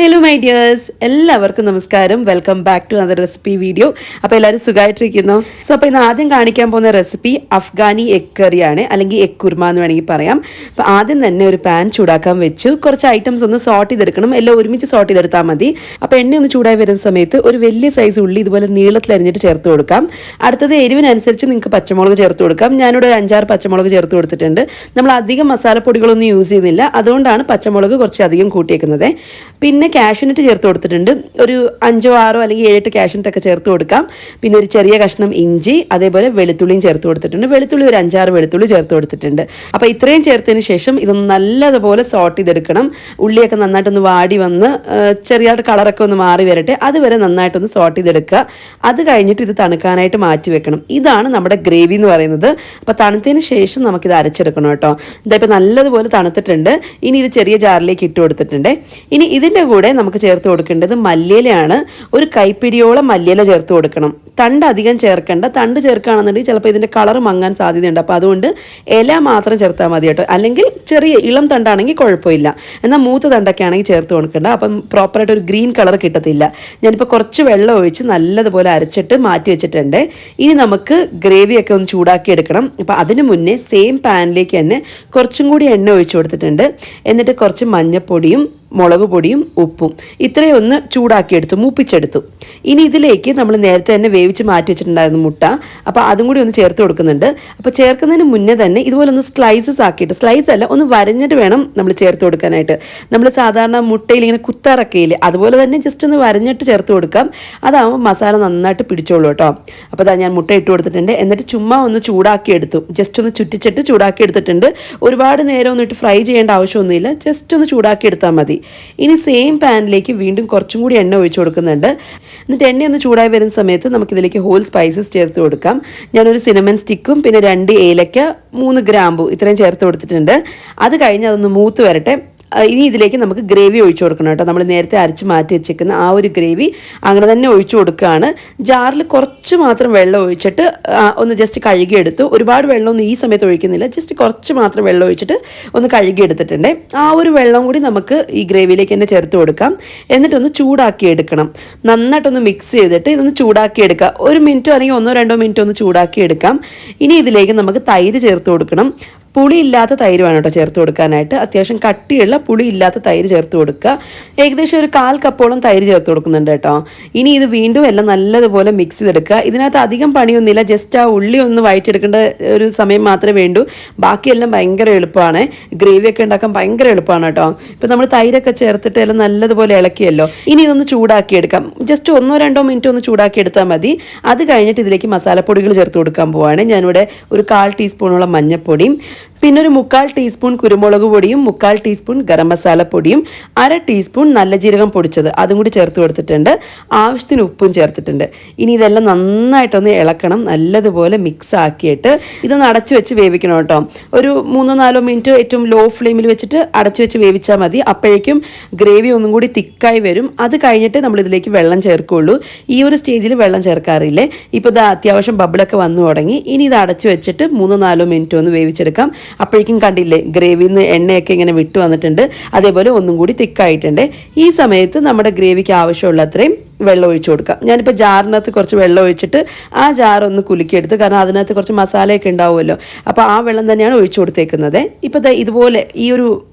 Hello my dears, എല്ലാവർക്കും നമസ്കാരം. Welcome back to another recipe video. അപ്പോൾ എല്ലാവരും സുഖമായിട്ടിരിക്കുന്നു. സോ അപ്പോൾ ഇന്ന് ആദ്യം കാണിക്കാൻ പോകുന്ന റെസിപ്പി അഫ്ഗാനി എഗ് കറിയാണ്, അല്ലെങ്കിൽ എഗ് കുർമ എന്ന് വേണമെങ്കിൽ പറയാം. അപ്പോൾ ആദ്യം തന്നെ ഒരു പാൻ ചൂടാക്കാൻ വെച്ചു. കുറച്ച് ഐറ്റംസ് ഒന്ന് സോർട്ട് ചെയ്തെടുക്കണം, എല്ലാം ഒരുമിച്ച് സോർട്ട് ചെയ്തെടുത്താൽ മതി. അപ്പോൾ എണ്ണ ഒന്ന് ചൂടായി വരുന്ന സമയത്ത് ഒരു വലിയ സൈസ് ഉള്ളി ഇതുപോലെ നീളത്തിൽ അരിഞ്ഞിട്ട് ചേർത്ത് കൊടുക്കാം. അടുത്തത് എരിവിനനുസരിച്ച് നിങ്ങൾക്ക് പച്ചമുളക് ചേർത്ത് കൊടുക്കാം. ഞാനിവിടെ ഒരു 5-6 പച്ചമുളക് ചേർത്ത് കൊടുത്തിട്ടുണ്ട്. നമ്മൾ അധികം മസാലപ്പൊടികളൊന്നും യൂസ് ചെയ്യുന്നില്ല, അതുകൊണ്ടാണ് പച്ചമുളക് കുറച്ച് അധികം കൂട്ടിയേക്കുന്നത്. പിന്നെ കാഷ്യൂനട്ട് ചേർത്ത് കൊടുത്തിട്ടുണ്ട്. ഒരു 5-6 അല്ലെങ്കിൽ 7 കാഷ്യൂനട്ടൊക്കെ ചേർത്ത് കൊടുക്കാം. പിന്നെ ഒരു ചെറിയ കഷ്ണം ഇഞ്ചി, അതേപോലെ വെളുത്തുള്ളിയും ചേർത്ത് കൊടുത്തിട്ടുണ്ട്. വെളുത്തുള്ളി ഒരു 5-6 വെളുത്തുള്ളി ചേർത്ത് കൊടുത്തിട്ടുണ്ട്. അപ്പോൾ ഇത്രയും ചേർത്തതിന് ശേഷം ഇതൊന്ന് നല്ലതുപോലെ സോട്ട് ചെയ്തെടുക്കണം. ഉള്ളിയൊക്കെ നന്നായിട്ടൊന്ന് വാടി വന്ന് ചെറിയായിട്ട് കളറൊക്കെ ഒന്ന് മാറി വരട്ടെ, അതുവരെ നന്നായിട്ടൊന്ന് സോട്ട് ചെയ്തെടുക്കുക. അത് കഴിഞ്ഞിട്ട് ഇത് തണുക്കാനായിട്ട് മാറ്റി വെക്കണം. ഇതാണ് നമ്മുടെ ഗ്രേവി എന്ന് പറയുന്നത്. അപ്പോൾ തണുത്തതിന് ശേഷം നമുക്കിത് അരച്ചെടുക്കണം കേട്ടോ. ഇതായിപ്പോൾ നല്ലതുപോലെ തണുത്തിട്ടുണ്ട്. ഇനി ഇത് ചെറിയ ജാറിലേക്ക് ഇട്ട് കൊടുത്തിട്ടുണ്ട്. ഇനി ഇതിൻ്റെ കൂടെ നമുക്ക് ചേർത്ത് കൊടുക്കേണ്ടത് മല്ലിയിലയാണ്. ഒരു കൈപ്പിടിയോളം മല്ലിയില ചേർത്ത് കൊടുക്കണം. തണ്ട് അധികം ചേർക്കേണ്ട. തണ്ട് ചേർക്കുകയാണെന്നുണ്ടെങ്കിൽ ചിലപ്പോൾ ഇതിൻ്റെ കളർ മങ്ങാൻ സാധ്യതയുണ്ട്. അപ്പോൾ അതുകൊണ്ട് ഇല മാത്രം ചേർത്താൽ മതി കേട്ടോ. അല്ലെങ്കിൽ ചെറിയ ഇളം തണ്ടാണെങ്കിൽ കുഴപ്പമില്ല. എന്നാൽ മൂത്ത തണ്ടൊക്കെ ആണെങ്കിൽ ചേർത്ത് കൊടുക്കേണ്ട. അപ്പം പ്രോപ്പറായിട്ട് ഒരു ഗ്രീൻ കളർ കിട്ടത്തില്ല. ഞാനിപ്പോൾ കുറച്ച് വെള്ളം ഒഴിച്ച് നല്ലതുപോലെ അരച്ചിട്ട് മാറ്റി വെച്ചിട്ടുണ്ട്. ഇനി നമുക്ക് ഗ്രേവിയൊക്കെ ഒന്ന് ചൂടാക്കി എടുക്കണം. അപ്പോൾ അതിന് മുന്നേ സെയിം പാനിലേക്ക് തന്നെ കുറച്ചും കൂടി എണ്ണ ഒഴിച്ചു കൊടുത്തിട്ടുണ്ട്. എന്നിട്ട് കുറച്ച് മഞ്ഞൾപ്പൊടിയും മുളക് പൊടിയും ഉപ്പും ഇത്രയും ഒന്ന് ചൂടാക്കിയെടുത്തു, മൂപ്പിച്ചെടുത്തു. ഇനി ഇതിലേക്ക് നമ്മൾ നേരത്തെ തന്നെ വേവിച്ച് മാറ്റി വെച്ചിട്ടുണ്ടായിരുന്നു മുട്ട. അപ്പോൾ അതും കൂടി ഒന്ന് ചേർത്ത് കൊടുക്കുന്നുണ്ട്. അപ്പോൾ ചേർക്കുന്നതിന് മുന്നേ തന്നെ ഇതുപോലെ ഒന്ന് സ്ലൈസസ് ആക്കിയിട്ട്, സ്ലൈസ് അല്ല, ഒന്ന് വരഞ്ഞിട്ട് വേണം നമ്മൾ ചേർത്ത് കൊടുക്കാനായിട്ട്. നമ്മൾ സാധാരണ മുട്ടയിൽ ഇങ്ങനെ കുത്തറക്കയില്ലേ, അതുപോലെ തന്നെ ജസ്റ്റ് ഒന്ന് വരഞ്ഞിട്ട് ചേർത്ത് കൊടുക്കാം. അതാകുമ്പോൾ മസാല നന്നായിട്ട് പിടിച്ചോളൂ കേട്ടോ. അപ്പോൾ അതാ ഞാൻ മുട്ട ഇട്ട് കൊടുത്തിട്ടുണ്ട്. എന്നിട്ട് ചുമ്മാ ഒന്ന് ചൂടാക്കിയെടുത്തു. ജസ്റ്റ് ഒന്ന് ചുറ്റിച്ചിട്ട് ചൂടാക്കി എടുത്തിട്ടുണ്ട്. ഒരുപാട് നേരം ഒന്നിട്ട് ഫ്രൈ ചെയ്യേണ്ട ആവശ്യമൊന്നുമില്ല, ജസ്റ്റ് ഒന്ന് ചൂടാക്കി എടുത്താൽ മതി. ഇനി സെയിം പാനിലേക്ക് വീണ്ടും കുറച്ചും കൂടി എണ്ണ ഒഴിച്ചു കൊടുക്കുന്നുണ്ട്. എന്നിട്ട് എണ്ണ ഒന്ന് ചൂടായി വരുന്ന സമയത്ത് നമുക്കിതിലേക്ക് ഹോൾ സ്പൈസസ് ചേർത്ത് കൊടുക്കാം. ഞാനൊരു സിനമൺ സ്റ്റിക്കും പിന്നെ 2 ഏലക്ക 3 ഗ്രാമ്പു ഇത്രയും ചേർത്ത് കൊടുത്തിട്ടുണ്ട്. അത് കഴിഞ്ഞ് അതൊന്ന് മൂത്ത് വരട്ടെ. ഇനി ഇതിലേക്ക് നമുക്ക് ഗ്രേവി ഒഴിച്ചു കൊടുക്കണം കേട്ടോ. നമ്മൾ നേരത്തെ അരച്ച് മാറ്റി വെച്ചേക്കുന്ന ആ ഒരു ഗ്രേവി അങ്ങനെ തന്നെ ഒഴിച്ചു കൊടുക്കുകയാണ്. ജാറിൽ കുറച്ച് മാത്രം വെള്ളം ഒഴിച്ചിട്ട് ഒന്ന് ജസ്റ്റ് കഴുകിയെടുത്തു. ഒരുപാട് വെള്ളമൊന്നും ഈ സമയത്ത് ഒഴിക്കുന്നില്ല, ജസ്റ്റ് കുറച്ച് മാത്രം വെള്ളം ഒഴിച്ചിട്ട് ഒന്ന് കഴുകിയെടുത്തിട്ടുണ്ട്. ആ ഒരു വെള്ളം കൂടി നമുക്ക് ഈ ഗ്രേവിയിലേക്ക് തന്നെ ചേർത്ത് കൊടുക്കാം. എന്നിട്ടൊന്ന് ചൂടാക്കി എടുക്കണം. നന്നായിട്ടൊന്ന് മിക്സ് ചെയ്തിട്ട് ഇതൊന്ന് ചൂടാക്കി എടുക്കുക. 1 മിനിറ്റോ അല്ലെങ്കിൽ 1-2 മിനിറ്റോ ഒന്ന് ചൂടാക്കി എടുക്കാം. ഇനി ഇതിലേക്ക് നമുക്ക് തൈര് ചേർത്ത് കൊടുക്കണം. പുളിയില്ലാത്ത തൈര് വേണം കേട്ടോ ചേർത്ത് കൊടുക്കാനായിട്ട്. അത്യാവശ്യം കട്ടിയുള്ള പുളിയില്ലാത്ത തൈര് ചേർത്ത് കൊടുക്കുക. ഏകദേശം ഒരു 1/4 കപ്പോളം തൈര് ചേർത്ത് കൊടുക്കുന്നുണ്ട് കേട്ടോ. ഇനി ഇത് വീണ്ടും എല്ലാം നല്ലതുപോലെ മിക്സ് ചെയ്തെടുക്കുക. ഇതിനകത്ത് അധികം പണിയൊന്നുമില്ല, ജസ്റ്റ് ആ ഉള്ളി ഒന്ന് വഴറ്റിയെടുക്കേണ്ട ഒരു സമയം മാത്രമേ വേണ്ടൂ. ബാക്കിയെല്ലാം ഭയങ്കര എളുപ്പമാണ്. ഗ്രേവിയൊക്കെ ഉണ്ടാക്കാൻ ഭയങ്കര എളുപ്പമാണ് കേട്ടോ. ഇപ്പം നമ്മൾ തൈരൊക്കെ ചേർത്തിട്ട് എല്ലാം നല്ലതുപോലെ ഇളക്കിയല്ലോ. ഇനി ഇതൊന്ന് ചൂടാക്കിയെടുക്കാം. ജസ്റ്റ് 1-2 മിനിറ്റ് ഒന്ന് ചൂടാക്കി എടുത്താൽ മതി. അത് കഴിഞ്ഞിട്ട് ഇതിലേക്ക് മസാലപ്പൊടികൾ ചേർത്ത് കൊടുക്കാൻ പോവാണ്. ഞാനിവിടെ ഒരു 1/4 ടീസ്പൂണോളം മഞ്ഞൾപ്പൊടിയും പിന്നെ ഒരു 3/4 ടീസ്പൂൺ കുരുമുളക് പൊടിയും 3/4 ടീസ്പൂൺ ഗരം മസാല പൊടിയും 1/2 ടീസ്പൂൺ നല്ല ജീരകം പൊടിച്ചത് അതും കൂടി ചേർത്ത് കൊടുത്തിട്ടുണ്ട്. ആവശ്യത്തിന് ഉപ്പും ചേർത്തിട്ടുണ്ട്. ഇനി ഇതെല്ലാം നന്നായിട്ടൊന്ന് ഇളക്കണം. നല്ലതുപോലെ മിക്സ് ആക്കിയിട്ട് ഇതൊന്ന് അടച്ചു വെച്ച് വേവിക്കണം കേട്ടോ. ഒരു 3-4 മിനിറ്റ് ഏറ്റവും ലോ ഫ്ലെയിമിൽ വെച്ചിട്ട് അടച്ചു വെച്ച് വേവിച്ചാൽ മതി. അപ്പോഴേക്കും ഗ്രേവി ഒന്നും കൂടി തിക്കായി വരും. അത് കഴിഞ്ഞിട്ട് നമ്മൾ ഇതിലേക്ക് വെള്ളം ചേർക്കുള്ളൂ. ഈ ഒരു സ്റ്റേജിൽ വെള്ളം ചേർക്കാറില്ലേ. ഇപ്പോൾ ഇത് അത്യാവശ്യം ബബിളൊക്കെ വന്നു തുടങ്ങി. ഇനി ഇത് അടച്ചു വെച്ചിട്ട് 3-4 മിനിറ്റ് ഒന്ന് വേവിച്ചെടുക്കാം. അപ്പോഴേക്കും കണ്ടില്ലേ, ഗ്രേവിയിൽ നിന്ന് എണ്ണയൊക്കെ ഇങ്ങനെ വിട്ടു വന്നിട്ടുണ്ട്. അതേപോലെ ഒന്നും കൂടി തിക്കായിട്ടുണ്ട്. ഈ സമയത്ത് നമ്മുടെ ഗ്രേവിക്ക് ആവശ്യമുള്ള അത്രയും വെള്ളം ഒഴിച്ചു കൊടുക്കാം. ഞാനിപ്പോൾ ജാറിനകത്ത് കുറച്ച് വെള്ളം ഒഴിച്ചിട്ട് ആ ജാറൊന്ന് കുലുക്കിയെടുത്ത്, കാരണം അതിനകത്ത് കുറച്ച് മസാലയൊക്കെ ഉണ്ടാവുമല്ലോ. അപ്പോൾ ആ വെള്ളം തന്നെയാണ് ഒഴിച്ചു കൊടുത്തേക്കുന്നത്. ഇപ്പോൾ ഇതുപോലെ ഈ ഒരു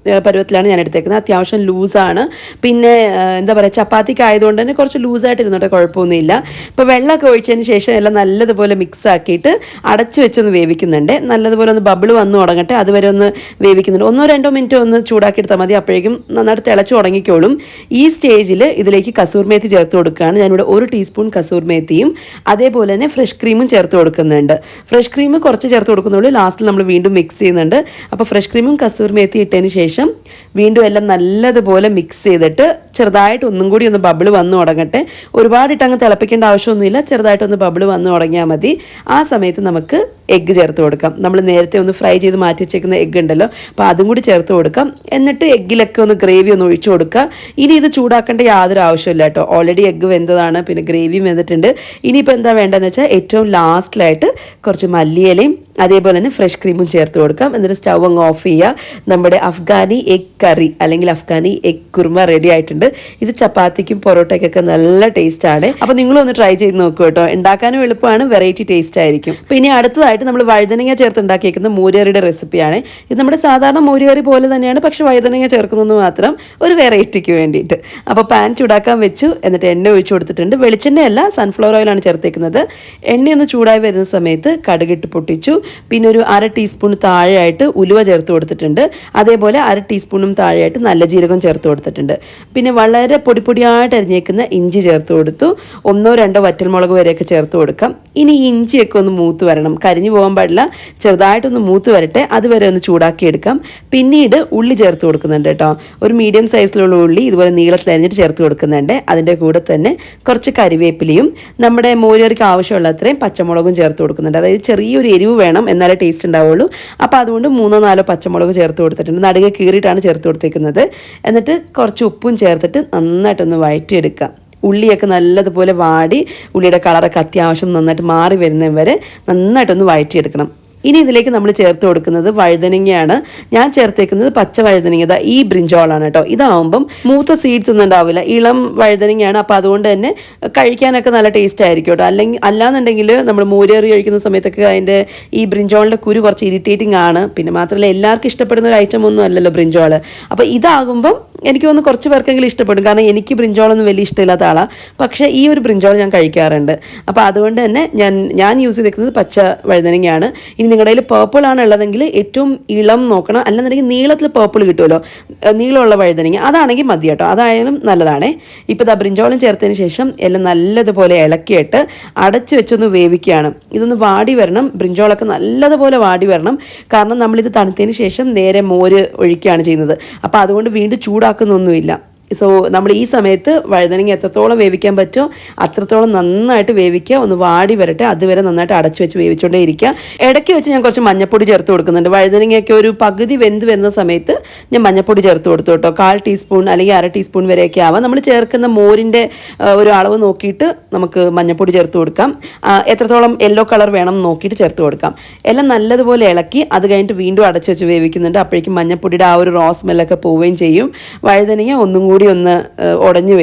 പരുവത്തിലാണ് ഞാൻ എടുത്തേക്കുന്നത്. അത്യാവശ്യം ലൂസാണ്. പിന്നെ എന്താ പറയുക, ചപ്പാത്തിക്ക് ആയതുകൊണ്ട് തന്നെ കുറച്ച് ലൂസായിട്ട് ഇരുന്നോട്ടെ, കുഴപ്പമൊന്നുമില്ല. ഇപ്പോൾ വെള്ളമൊക്കെ ഒഴിച്ചതിന് ശേഷം എല്ലാം നല്ലതുപോലെ മിക്സ് ആക്കിയിട്ട് അടച്ചു വെച്ചൊന്ന് വേവിക്കുന്നുണ്ട്. നല്ലതുപോലെ ഒന്ന് ബബിൾ വന്ന് തുടങ്ങട്ടെ, അതുവരെ ഒന്ന് വേവിക്കുന്നുണ്ട്. 1-2 മിനിറ്റ് ഒന്ന് ചൂടാക്കി എടുത്താൽ മതി. അപ്പോഴേക്കും നന്നായിട്ട് തിളച്ച് തുടങ്ങിക്കോളും. ഈ സ്റ്റേജിൽ ഇതിലേക്ക് കസൂർ മേത്തി ചേർത്ത് കൊടുക്കുക. ഞാനിവിടെ 1 ടീസ്പൂൺ കസൂർ മേത്തിയും അതേപോലെ തന്നെ ഫ്രഷ് ക്രീമും ചേർത്ത് കൊടുക്കുന്നുണ്ട്. ഫ്രഷ് ക്രീം കുറച്ച് ചേർത്ത് കൊടുക്കുന്നുള്ളൂ, ലാസ്റ്റിൽ നമ്മൾ വീണ്ടും മിക്സ് ചെയ്യുന്നുണ്ട്. അപ്പോൾ ഫ്രഷ് ക്രീമും കസൂർ മേത്തി ഇട്ടതിന് ശേഷം വീണ്ടും എല്ലാം നല്ലതുപോലെ മിക്സ് ചെയ്തിട്ട് ചെറുതായിട്ട് ഒന്നും കൂടി ഒന്ന് ബബിൾ വന്നു തുടങ്ങട്ടെ. ഒരുപാടിട്ട് അങ്ങ് തിളപ്പിക്കേണ്ട ആവശ്യമൊന്നുമില്ല, ചെറുതായിട്ടൊന്ന് ബബിൾ വന്നു തുടങ്ങിയാൽ മതി. ആ സമയത്ത് നമുക്ക് എഗ്ഗ് ചേർത്ത് കൊടുക്കാം. നമ്മൾ നേരത്തെ ഒന്ന് ഫ്രൈ ചെയ്ത് മാറ്റി വെച്ചേക്കുന്ന എഗ്ഗ് ഉണ്ടല്ലോ, അപ്പോൾ അതും കൂടി ചേർത്ത് കൊടുക്കാം. എന്നിട്ട് എഗ്ഗിലൊക്കെ ഒന്ന് ഗ്രേവി ഒന്ന് ഒഴിച്ചു കൊടുക്കുക. ഇനി ഇത് ചൂടാക്കേണ്ട യാതൊരു ആവശ്യമില്ല കേട്ടോ. ഓൾറെഡി എഗ്ഗ് വെന്തതാണ്, പിന്നെ ഗ്രേവിയും വെന്തിട്ടുണ്ട്. ഇനിയിപ്പോൾ എന്താ വേണ്ടതെന്ന് വെച്ചാൽ ഏറ്റവും ലാസ്റ്റിലായിട്ട് കുറച്ച് മല്ലിയിലയും അതേപോലെ തന്നെ ഫ്രഷ് ക്രീമും ചേർത്ത് കൊടുക്കാം. എന്നിട്ട് സ്റ്റൗ അങ്ങ് ഓഫ് ചെയ്യുക. നമ്മുടെ അഫ്ഗാനി എഗ് കറി അല്ലെങ്കിൽ അഫ്ഗാനി എഗ് കുർമ റെഡി ആയിട്ടുണ്ട്. ഇത് ചപ്പാത്തിക്കും പൊറോട്ടയ്ക്കൊക്കെ നല്ല ടേസ്റ്റാണ്. അപ്പോൾ നിങ്ങളൊന്ന് ട്രൈ ചെയ്ത് നോക്കൂ കേട്ടോ. ഉണ്ടാക്കാനും എളുപ്പമാണ്, വെറൈറ്റി ടേസ്റ്റ് ആയിരിക്കും. അപ്പോൾ ഇനി അടുത്തതായിട്ട് നമ്മൾ വഴുതനങ്ങ ചേർത്ത് ഉണ്ടാക്കിയേക്കുന്ന മോരുകറിയുടെ റെസിപ്പിയാണ്. ഇത് നമ്മുടെ സാധാരണ മോരുകറി പോലെ തന്നെയാണ്, പക്ഷേ വഴുതനങ്ങ ചേർക്കുന്നത് മാത്രം ഒരു വെറൈറ്റിക്ക് വേണ്ടിയിട്ട്. അപ്പോൾ പാൻ ചൂടാക്കാൻ വെച്ചു, എന്നിട്ട് എണ്ണ ഒഴിച്ചു കൊടുത്തിട്ടുണ്ട്. വെളിച്ചെണ്ണയല്ല, സൺഫ്ലവർ ഓയിലാണ് ചേർത്തേക്കുന്നത്. എണ്ണയൊന്ന് ചൂടായി വരുന്ന സമയത്ത് കടുകിട്ട് പൊട്ടിച്ചു. പിന്നെ ഒരു 1/2 ടീസ്പൂൺ താഴെയായിട്ട് ഉലുവ ചേർത്ത് കൊടുത്തിട്ടുണ്ട്. അതേപോലെ 1/2 ടീസ്പൂണും താഴെയായിട്ട് നല്ല ജീരകം ചേർത്ത് കൊടുത്തിട്ടുണ്ട്. പിന്നെ വളരെ പൊടിപ്പൊടിയായിട്ട് അരിഞ്ഞേക്കുന്ന ഇഞ്ചി ചേർത്ത് കൊടുത്തു. 1-2 വറ്റൽമുളക് വരെയൊക്കെ ചേർത്ത് കൊടുക്കാം. ഇനി ഈ ഇഞ്ചിയൊക്കെ ഒന്ന് മൂത്ത് വരണം, കരിഞ്ഞു പോകാൻ പാടില്ല, ചെറുതായിട്ടൊന്ന് മൂത്ത് വരട്ടെ, അതുവരെ ഒന്ന് ചൂടാക്കി എടുക്കാം. പിന്നീട് ഉള്ളി ചേർത്ത് കൊടുക്കുന്നുണ്ട് കേട്ടോ. ഒരു മീഡിയം സൈസിലുള്ള ഉള്ളി ഇതുപോലെ നീളത്തിൽ അരിഞ്ഞിട്ട് ചേർത്ത് കൊടുക്കുന്നുണ്ട്. അതിൻ്റെ കൂടെ തന്നെ കുറച്ച് കരിവേപ്പിലയും നമ്മുടെ മോരുകറിക്ക് ആവശ്യമുള്ള അത്രയും പച്ചമുളകും ചേർത്ത് കൊടുക്കുന്നുണ്ട്. അതായത് ചെറിയൊരു എരിവ് വേണം, എന്നാലേ ടേസ്റ്റ് ഉണ്ടാവുള്ളൂ. അപ്പോൾ അതുകൊണ്ട് 3-4 പച്ചമുളക് ചേർത്ത് കൊടുത്തിട്ടുണ്ട്. നടുകെ കീറിയിട്ടാണ് ചേർത്ത് കൊടുത്തേക്കുന്നത്. എന്നിട്ട് കുറച്ച് ഉപ്പും ചേർത്തിട്ട് നന്നായിട്ടൊന്ന് വഴറ്റിയെടുക്കാം. ഉള്ളിയൊക്കെ നല്ലതുപോലെ വാടി ഉള്ളിയുടെ കളറൊക്കെ അത്യാവശ്യം നന്നായിട്ട് മാറി വരുന്നവരെ നന്നായിട്ടൊന്ന് വഴറ്റിയെടുക്കണം. ഇനി ഇതിലേക്ക് നമ്മൾ ചേർത്ത് കൊടുക്കുന്നത് വഴുതനങ്ങയാണ്. ഞാൻ ചേർത്തേക്കുന്നത് പച്ച വഴുതനങ്ങ, ഈ ബ്രിഞ്ചോളാണ് കേട്ടോ. ഇതാവുമ്പം മൂത്ത സീഡ്സ് ഒന്നും ഉണ്ടാവില്ല, ഇളം വഴുതനങ്ങയാണ്. അപ്പോൾ അതുകൊണ്ട് തന്നെ കഴിക്കാനൊക്കെ നല്ല ടേസ്റ്റ് ആയിരിക്കും കേട്ടോ. അല്ലാന്നുണ്ടെങ്കിൽ നമ്മൾ മോരുകറി കഴിക്കുന്ന സമയത്തൊക്കെ അതിൻ്റെ ഈ ബ്രിഞ്ചോളിൻ്റെ കുരു കുറച്ച് ഇറിറ്റേറ്റിംഗ് ആണ്. പിന്നെ മാത്രമല്ല എല്ലാവർക്കും ഇഷ്ടപ്പെടുന്ന ഒരു ഐറ്റം ഒന്നും അല്ലല്ലോ ബ്രിഞ്ചോൾ. അപ്പോൾ ഇതാകുമ്പം എനിക്ക് തോന്നുന്നു കുറച്ച് പേർക്കെങ്കിലും ഇഷ്ടപ്പെടും, കാരണം എനിക്ക് ബ്രിഞ്ചോളൊന്നും വലിയ ഇഷ്ടമില്ലാത്ത ആളാണ്. പക്ഷേ ഈ ഒരു ബ്രിഞ്ചോൾ ഞാൻ കഴിക്കാറുണ്ട്. അപ്പോൾ അതുകൊണ്ട് തന്നെ ഞാൻ യൂസ് ചെയ്തിരിക്കുന്നത് പച്ച വഴുതനങ്ങയാണ്. ഇനി നിങ്ങളുടെ കയ്യിൽ പേർപ്പിൾ ആണ് ഉള്ളതെങ്കിൽ ഏറ്റവും ഇളം നോക്കണം, അല്ലെന്നുണ്ടെങ്കിൽ നീളത്തിൽ പേർപ്പിൾ കിട്ടുമല്ലോ, നീളമുള്ള വഴുതനങ്ങ, അതാണെങ്കിൽ മതി കേട്ടോ, അതായാലും നല്ലതാണ്. ഇപ്പോൾ ഇതാ ബ്രിഞ്ചോളും ചേർത്തതിന് ശേഷം എല്ലാം നല്ലതുപോലെ ഇളക്കിയിട്ട് അടച്ചു വെച്ചൊന്ന് വേവിക്കുകയാണ്. ഇതൊന്ന് വാടി വരണം, ബ്രിഞ്ചോളൊക്കെ നല്ലതുപോലെ വാടി വരണം. കാരണം നമ്മളിത് തണുത്തതിന് ശേഷം നേരെ മോര് ഒഴിക്കുകയാണ് ചെയ്യുന്നത്. അപ്പോൾ അതുകൊണ്ട് വീണ്ടും ചൂടാക്കുന്നൊന്നുമില്ല. സോ നമ്മൾ ഈ സമയത്ത് വഴുതനങ്ങ എത്രത്തോളം വേവിക്കാൻ പറ്റുമോ അത്രത്തോളം നന്നായിട്ട് വേവിക്കുക. ഒന്ന് വാടി വരട്ടെ, അതുവരെ നന്നായിട്ട് അടച്ചു വെച്ച് വേവിച്ചുകൊണ്ടേ ഇരിക്കുക. ഇടയ്ക്ക് വെച്ച് ഞാൻ കുറച്ച് മഞ്ഞപ്പൊടി ചേർത്ത് കൊടുക്കുന്നുണ്ട്. വഴുതനങ്ങയൊക്കെ ഒരു പകുതി വെന്ത് വരുന്ന സമയത്ത് ഞാൻ മഞ്ഞപ്പൊടി ചേർത്ത് കൊടുത്തു കേട്ടോ. 1/4 ടീസ്പൂൺ അല്ലെങ്കിൽ 1/2 ടീസ്പൂൺ വരെയൊക്കെ ആവാം. നമ്മൾ ചേർക്കുന്ന മോരിൻ്റെ ഒരു അളവ് നോക്കിയിട്ട് നമുക്ക് മഞ്ഞപ്പൊടി ചേർത്ത് കൊടുക്കാം. എത്രത്തോളം യെല്ലോ കളർ വേണം നോക്കിയിട്ട് ചേർത്ത് കൊടുക്കാം. എല്ലാം നല്ലതുപോലെ ഇളക്കി അത് കഴിഞ്ഞിട്ട് വീണ്ടും അടച്ചു വെച്ച് വേവിക്കുന്നുണ്ട്. അപ്പോഴേക്കും മഞ്ഞപ്പൊടിയുടെ ആ ഒരു റോ സ്മെല്ലൊക്കെ പോവുകയും ചെയ്യും. വഴുതനങ്ങ ഒന്നും കൂടി ഒന്ന് ഉടഞ്ഞു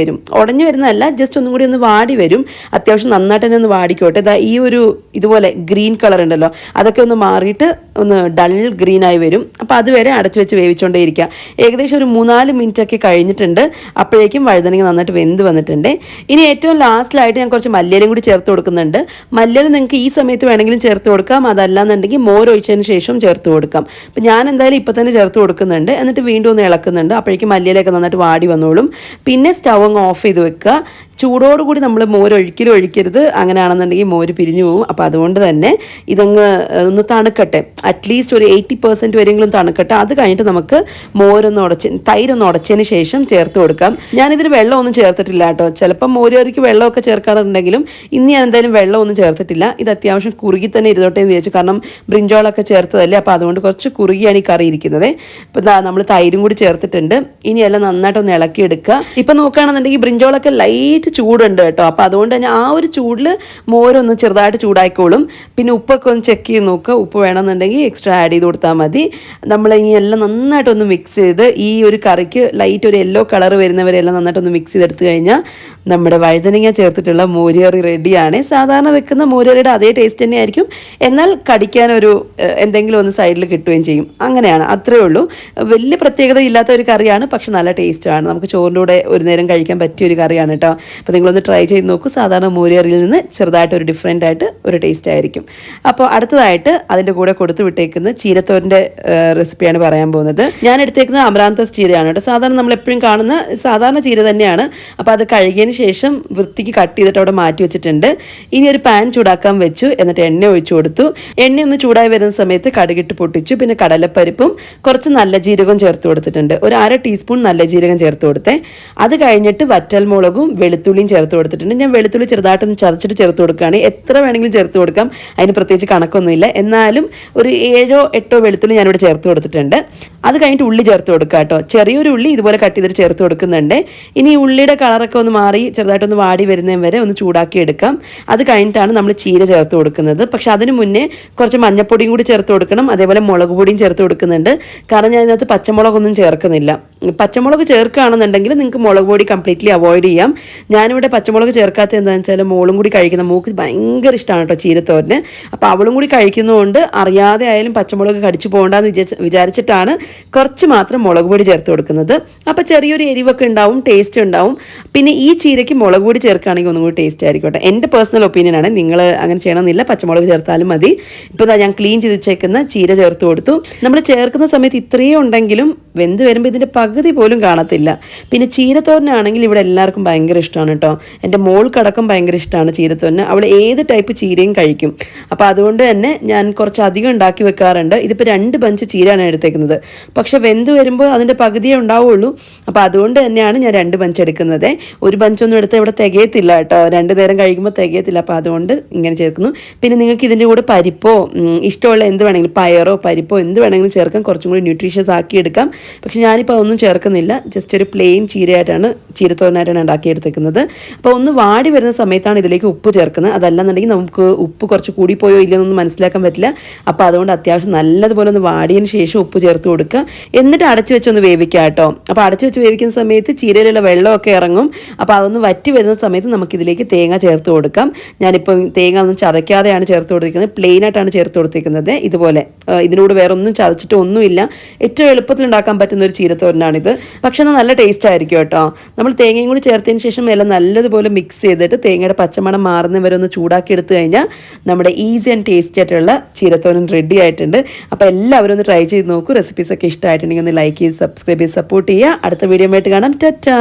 വരുന്നതല്ല, ജസ്റ്റ് ഒന്നും കൂടി ഒന്ന് വാടി വരും. അത്യാവശ്യം നന്നായിട്ട് തന്നെ ഒന്ന് വാടിക്കോട്ടെ. ഈ ഒരു ഇതുപോലെ ഗ്രീൻ കളർ ഉണ്ടല്ലോ, അതൊക്കെ ഒന്ന് മാറിയിട്ട് ഒന്ന് ഡൾ ഗ്രീനായി വരും. അപ്പോൾ അതുവരെ അടച്ചു വെച്ച് വേവിച്ചുകൊണ്ടേ ഇരിക്കുക. ഏകദേശം ഒരു 3-4 മിനിറ്റൊക്കെ കഴിഞ്ഞിട്ടുണ്ട്. അപ്പോഴേക്കും വഴുതനങ്ങ നന്നായിട്ട് വെന്ത് വന്നിട്ടുണ്ട്. ഇനി ഏറ്റവും ലാസ്റ്റിലായിട്ട് ഞാൻ കുറച്ച് മല്ലിയിലയും കൂടി ചേർത്ത് കൊടുക്കുന്നുണ്ട്. മല്ലിയില നിങ്ങൾക്ക് ഈ സമയത്ത് വേണമെങ്കിലും ചേർത്ത് കൊടുക്കാം, അതല്ലാന്നുണ്ടെങ്കിൽ മോരൊഴിച്ചതിന് ശേഷം ചേർത്ത് കൊടുക്കാം. അപ്പം ഞാൻ എന്തായാലും ഇപ്പം തന്നെ ചേർത്ത് കൊടുക്കുന്നുണ്ട്. എന്നിട്ട് വീണ്ടും ഒന്ന് ഇളക്കുന്നുണ്ട്. അപ്പോഴേക്കും മല്ലിയിലൊക്കെ നന്നായിട്ട് വാടി വന്നോളും. പിന്നെ സ്റ്റവ് അങ്ങ് ഓഫ് ചെയ്ത് വെക്കുക. ചൂടോടുകൂടി നമ്മൾ മോര് ഒഴിക്കരുത്, അങ്ങനെയാണെന്നുണ്ടെങ്കിൽ മോര് പിരിഞ്ഞു പോകും. അപ്പോൾ അതുകൊണ്ട് തന്നെ ഇതങ്ങ് ഒന്ന് തണുക്കട്ടെ, അറ്റ്ലീസ്റ്റ് ഒരു 80% വരെയെങ്കിലും തണുക്കട്ടെ. അത് കഴിഞ്ഞിട്ട് നമുക്ക് തൈരൊന്ന് ഉടച്ചതിന് ശേഷം ചേർത്ത് കൊടുക്കാം. ഞാനിതിൽ വെള്ളമൊന്നും ചേർത്തിട്ടില്ല കേട്ടോ. ചിലപ്പോൾ മോരുകറിക്ക് വെള്ളമൊക്കെ ചേർക്കാറുണ്ടെങ്കിലും ഇന്ന് ഞാൻ എന്തായാലും വെള്ളമൊന്നും ചേർത്തിട്ടില്ല. ഇത് അത്യാവശ്യം കുറുകി തന്നെ ഇരുന്നോട്ടെ എന്ന് വിചാരിച്ചു, കാരണം ബ്രിഞ്ചോളൊക്കെ ചേർത്തതല്ലേ. അപ്പോൾ അതുകൊണ്ട് കുറച്ച് കുറുകിയാണ് ഈ കറി ഇരിക്കുന്നത്. ഇപ്പോൾ നമ്മൾ തൈരും കൂടി ചേർത്തിട്ടുണ്ട്. ഇനി എല്ലാം നന്നായിട്ടൊന്ന് ഇളക്കിയെടുക്കുക. ഇപ്പം നോക്കുകയാണെന്നുണ്ടെങ്കിൽ ബ്രിഞ്ചോളൊക്കെ ലൈറ്റ് ചൂടുണ്ട് കേട്ടോ. അപ്പോൾ അതുകൊണ്ട് തന്നെ ആ ഒരു ചൂടിൽ മോരൊന്ന് ചെറുതായിട്ട് ചൂടായിക്കോളും. പിന്നെ ഉപ്പൊക്കെ ഒന്ന് ചെക്ക് ചെയ്ത് നോക്കുക. ഉപ്പ് വേണമെന്നുണ്ടെങ്കിൽ എക്സ്ട്രാ ആഡ് ചെയ്ത് കൊടുത്താൽ മതി. നമ്മൾ ഇനി എല്ലാം നന്നായിട്ടൊന്ന് മിക്സ് ചെയ്ത് ഈ ഒരു കറിക്ക് ലൈറ്റ് ഒരു യെല്ലോ കളർ വരുന്നവരെല്ലാം നന്നായിട്ടൊന്ന് മിക്സ് ചെയ്തെടുത്ത് കഴിഞ്ഞാൽ നമ്മുടെ വഴുതനങ്ങ ചേർത്തിട്ടുള്ള മോരുകറി റെഡിയാണ്. സാധാരണ വെക്കുന്ന മോരുകറിയുടെ അതേ ടേസ്റ്റ് തന്നെയായിരിക്കും, എന്നാൽ കടിക്കാനൊരു എന്തെങ്കിലും ഒന്ന് സൈഡിൽ കിട്ടുകയും ചെയ്യും. അങ്ങനെയാണ്, അത്രയേ ഉള്ളൂ. വലിയ പ്രത്യേകത ഇല്ലാത്ത ഒരു കറിയാണ്, പക്ഷെ നല്ല ടേസ്റ്റാണ്. നമുക്ക് ചോറിൻ്റെ കൂടെ ഒരു നേരം കഴിക്കാൻ പറ്റിയ ഒരു കറിയാണ് കേട്ടോ. അപ്പോൾ നിങ്ങളൊന്ന് ട്രൈ ചെയ്ത് നോക്കൂ. സാധാരണ മോരുകറിയിൽ നിന്ന് ചെറുതായിട്ട് ഒരു ഡിഫറെൻ്റ് ആയിട്ട് ഒരു ടേസ്റ്റ് ആയിരിക്കും. അപ്പോൾ അടുത്തതായിട്ട് അതിൻ്റെ കൂടെ കൊടുത്തു വിട്ടേക്കുന്ന ചീരത്തോരൻ്റെ റെസിപ്പിയാണ് പറയാൻ പോകുന്നത്. ഞാൻ എടുത്തേക്കുന്നത് അമരാന്തസ് ചീരയാണ് കേട്ടോ. സാധാരണ നമ്മൾ എപ്പോഴും കാണുന്ന സാധാരണ ചീര തന്നെയാണ്. അപ്പോൾ അത് കഴുകിയതിന് ശേഷം വൃത്തിക്ക് കട്ട് ചെയ്തിട്ട് അവിടെ മാറ്റി വെച്ചിട്ടുണ്ട്. ഇനി ഒരു പാൻ ചൂടാക്കാൻ വെച്ചു, എന്നിട്ട് എണ്ണ ഒഴിച്ചു കൊടുത്തു. എണ്ണ ഒന്ന് ചൂടായി വരുന്ന സമയത്ത് കടുകിട്ട് പൊട്ടിച്ചു. പിന്നെ കടലപ്പരിപ്പും കുറച്ച് നല്ല ജീരകവും ചേർത്ത് കൊടുത്തിട്ടുണ്ട്. ഒരു 1/2 ടീസ്പൂൺ നല്ല ജീരകം ചേർത്ത് കൊടുത്തേ. അത് കഴിഞ്ഞിട്ട് വറ്റൽമുളകും വെളുത്തുള്ളി വെളുത്തുള്ളിയും ചേർത്ത് കൊടുത്തിട്ടുണ്ട്. ഞാൻ വെളുത്തുള്ളി ചെറുതായിട്ടൊന്ന് ചതച്ചിട്ട് ചേർത്ത് കൊടുക്കുകയാണ്. എത്ര വേണമെങ്കിലും ചേർത്ത് കൊടുക്കാം, അതിന് പ്രത്യേകിച്ച് കണക്കൊന്നുമില്ല. എന്നാലും ഒരു 7-8 വെളുത്തുള്ളി ഞാനിവിടെ ചേർത്ത് കൊടുത്തിട്ടുണ്ട്. അത് കഴിഞ്ഞിട്ട് ഉള്ളി ചേർത്ത് കൊടുക്കുക കേട്ടോ. ചെറിയൊരു ഉള്ളി ഇതുപോലെ കട്ട് ചെയ്തിട്ട് ചേർത്ത് കൊടുക്കുന്നുണ്ട്. ഇനി ഉള്ളിയുടെ കളറൊക്കെ ഒന്ന് മാറി ചെറുതായിട്ടൊന്ന് വാടി വരുന്നതും വരെ ഒന്ന് ചൂടാക്കി എടുക്കാം. അത് കഴിഞ്ഞിട്ടാണ് നമ്മൾ ചീര ചേർത്ത് കൊടുക്കുന്നത്. പക്ഷെ അതിന് മുന്നേ കുറച്ച് മഞ്ഞപ്പൊടിയും കൂടി ചേർത്ത് കൊടുക്കണം. അതേപോലെ മുളക് പൊടിയും ചേർത്ത് കൊടുക്കുന്നുണ്ട്. കാരണം ഞാൻ ഇതിനകത്ത് പച്ചമുളകൊന്നും ചേർക്കുന്നില്ല. പച്ചമുളക് ചേർക്കുകയാണെന്നുണ്ടെങ്കിൽ നിങ്ങൾക്ക് മുളക് പൊടി കംപ്ലീറ്റ്ലി അവോയ്ഡ് ചെയ്യാം. ഞാനിവിടെ പച്ചമുളക് ചേർക്കാത്ത എന്താണെന്ന് വെച്ചാൽ മോളും കൂടി കഴിക്കുന്ന, മോൾക്ക് ഭയങ്കര ഇഷ്ടമാണ് കേട്ടോ ചീരത്തോരന്. അപ്പോൾ അവളും കൂടി കഴിക്കുന്നതുകൊണ്ട് അറിയാതെ ആയാലും പച്ചമുളക് കടിച്ചു പോകണ്ടെന്ന് വിചാരിച്ചിട്ടാണ് കുറച്ച് മാത്രം മുളക് പൊടി ചേർത്ത് കൊടുക്കുന്നത്. അപ്പോൾ ചെറിയൊരു എരിവൊക്കെ ഉണ്ടാവും, ടേസ്റ്റ് ഉണ്ടാവും. പിന്നെ ഈ ചീരയ്ക്ക് മുളക് പൊടി ചേർക്കുകയാണെങ്കിൽ ഒന്നും കൂടി ടേസ്റ്റ് ആയിരിക്കും കേട്ടോ. എൻ്റെ പേഴ്സണൽ ഒപ്പീനിയനാണ്. നിങ്ങൾ അങ്ങനെ ചെയ്യണമെന്നില്ല, പച്ചമുളക് ചേർത്താലും മതി. ഇപ്പോൾ ഞാൻ ക്ലീൻ ചെയ്ത് വെച്ചേക്കുന്ന ചീര ചേർത്ത് കൊടുത്തു. നമ്മൾ ചേർക്കുന്ന സമയത്ത് ഇത്രയും ഉണ്ടെങ്കിലും വെന്ത് വരുമ്പോൾ ഇതിൻ്റെ പകുതി പോലും കാണത്തില്ല. പിന്നെ ചീരത്തോരനാണെങ്കിൽ ഇവിടെ എല്ലാവർക്കും ഭയങ്കര ഇഷ്ടമാണ് കേട്ടോ. എൻ്റെ മോൾക്കടക്കം ഭയങ്കര ഇഷ്ടമാണ് ചീരത്തോരന്. അവൾ ഏത് ടൈപ്പ് ചീരയും കഴിക്കും. അപ്പോൾ അതുകൊണ്ട് തന്നെ ഞാൻ കുറച്ച് അധികം ഉണ്ടാക്കി വെക്കാറുണ്ട്. ഇതിപ്പോൾ 2 ബഞ്ച് ചീരയാണ് എടുത്തേക്കുന്നത്. പക്ഷെ വെന്ത് വരുമ്പോൾ അതിൻ്റെ പകുതിയേ ഉണ്ടാവുള്ളൂ. അപ്പോൾ അതുകൊണ്ട് തന്നെയാണ് ഞാൻ 2 ബഞ്ച് എടുക്കുന്നത്. ഒരു ബഞ്ചൊന്നും എടുത്താൽ ഇവിടെ തികയത്തില്ല കേട്ടോ. 2 നേരം കഴിക്കുമ്പോൾ തികയത്തില്ല. അപ്പോൾ അതുകൊണ്ട് ഇങ്ങനെ ചേർക്കുന്നു. പിന്നെ നിങ്ങൾക്ക് ഇതിൻ്റെ കൂടെ പരിപ്പോ ഇഷ്ടമുള്ള എന്ത് വേണമെങ്കിലും, പയറോ പരിപ്പോ എന്ത് വേണമെങ്കിലും ചേർക്കാം. കുറച്ചും കൂടി ന്യൂട്രീഷ്യസ് ആക്കി എടുക്കാം. പക്ഷെ ഞാനിപ്പോൾ ഒന്നും ചേർക്കുന്നില്ല. ജസ്റ്റ് ഒരു പ്ലെയിൻ ചീരത്തോരനായിട്ടാണ് ഉണ്ടാക്കിയെടുത്തേക്കുന്നത്. അപ്പോൾ ഒന്ന് വാടി വരുന്ന സമയത്താണ് ഇതിലേക്ക് ഉപ്പ് ചേർക്കുന്നത്. അതല്ലെന്നുണ്ടെങ്കിൽ നമുക്ക് ഉപ്പ് കുറച്ച് കൂടിപ്പോയോ ഇല്ലെന്നൊന്നും മനസ്സിലാക്കാൻ പറ്റില്ല. അപ്പോൾ അതുകൊണ്ട് അത്യാവശ്യം നല്ലതുപോലെ ഒന്ന് വാടിയതിന് ശേഷം ഉപ്പ് ചേർത്ത് കൊടുക്കുക. എന്നിട്ട് അടച്ചു വെച്ചൊന്ന് വേവിക്കുക കേട്ടോ. അപ്പോൾ അടച്ചു വെച്ച് വേവിക്കുന്ന സമയത്ത് ചീരയിലുള്ള വെള്ളമൊക്കെ ഇറങ്ങും. അപ്പോൾ അതൊന്ന് വറ്റി വരുന്ന സമയത്ത് നമുക്കിതിലേക്ക് തേങ്ങ ചേർത്ത് കൊടുക്കാം. ഞാനിപ്പം തേങ്ങ ഒന്നും ചതയ്ക്കാതെയാണ് ചേർത്ത് കൊടുത്തിരിക്കുന്നത്. പ്ലെയിനായിട്ടാണ് ചേർത്ത് കൊടുത്തിരിക്കുന്നത്. ഇതുപോലെ ഇതിനോട് വേറെ ഒന്നും ചതച്ചിട്ട് ഒന്നുമില്ല. ഏറ്റവും എളുപ്പത്തിൽ ഉണ്ടാക്കാൻ പറ്റുന്ന ഒരു ചീരത്തോരനാണിത്. പക്ഷെ എന്നാൽ നല്ല ടേസ്റ്റ് ആയിരിക്കും കേട്ടോ. നമ്മൾ തേങ്ങയും കൂടി ചേർത്തതിന് ശേഷം എല്ലാം നല്ലതുപോലെ മിക്സ് ചെയ്തിട്ട് തേങ്ങയുടെ പച്ചമണം മാറുന്നവരെ ഒന്ന് ചൂടാക്കി എടുത്തു കഴിഞ്ഞാൽ നമ്മുടെ ഈസി ആൻഡ് ടേസ്റ്റി ആയിട്ടുള്ള ചീരത്തോരൻ റെഡി ആയിട്ടുണ്ട്. അപ്പോൾ എല്ലാവരും ഒന്ന് ട്രൈ ചെയ്ത് നോക്കൂ. റെസിപ്പീസൊക്കെ ഇഷ്ടമായിട്ടുണ്ടെങ്കിൽ ഒന്ന് ലൈക്ക് ചെയ്ത് സബ്സ്ക്രൈബ് ചെയ്ത് സപ്പോർട്ട് ചെയ്യുക. അടുത്ത വീഡിയോ ആയിട്ട് കാണാം. ടാറ്റാ.